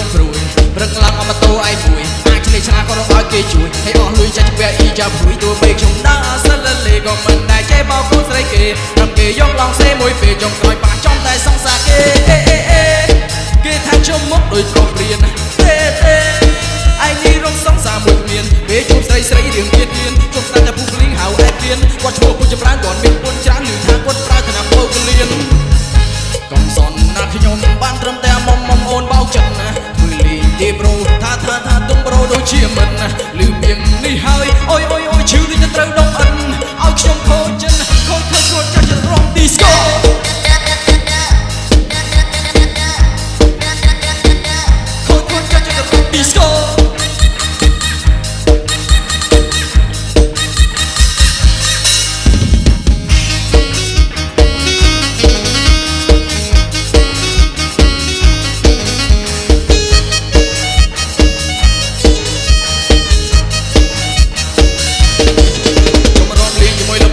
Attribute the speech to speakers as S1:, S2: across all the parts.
S1: ងព្រួយព្រឹកឡើងអមតោឯមួយអាចឆ្លេឆ្លាក៏រងឲ្យគេជួយឲ្យអស់លុយចាច់ជាអ៊ីចាព្រួយទោះបីខ្ញុំដើរសិលលេក៏មិនដែលចេះបោកគូស្រីគេត្រឹមគេយកឡងសេមួយពេលចុងក្រោយបាក់ចំតែសង្សារគេគេថាខ្ញុំមកដោយប្រុសព្រៀនទេឯនេះរងសង្សារមួយមានពេលជួបស្រីរៀងទៀតជុំស្ដាប់តែពុះលីងហៅអែទៀតគាត់ឈ្មោះពុះចម្រើនគាត់មានពុនច្រើនឮថាគាត់ប្រើថ្នាំបោកលៀនកុំសន់ណាខ្ញុំបានត្រឹមតែមុំអូនបោកចិត្តណាធ្វើលីងទេប្រូថាទុំប្រូដូចជាមិនណាឮពីនេះហើយអូយឈឺដូចទៅត្រូវដងអិនឲ្យខ្ញុំខូចចិត្តខូចគាត់ចាស់ចិត្តរំឌីស្កូ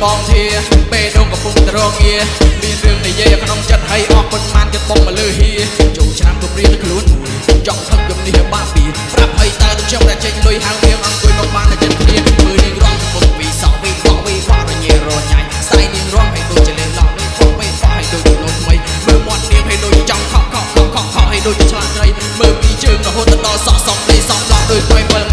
S1: បងធាពេលដងកំពុងតរងងារមានរឿងនិយាយក្នុងចិត្តឲ្យអស់ប៉ុន្មានចិត្តបងមកលើហៀចូលឆ្នាំទៅព្រៀនខ្លួនមួយចង់ផឹកយំនេះបាក់ពីប្រាប់ឲ្យតើទៅខ្ញុំតែចេញលុយហាងនាងអង្គុយមកបានតែចិត្តគ្នាមើលនាងរំកំពុងពីសក់វីបរញ៉េរញ៉ៃស្រីនាងរំឲ្យដូចជាលេងឡោដូចផងពេលបោះឲ្យដូចលោកថ្មីមើលមាត់នាងឲ្យដូចចង់ខកឲ្យដូចឆ្លាតត្រីមើលពីជើងរហូតដល់សក់សំលេសសំឡោដូចថ្មី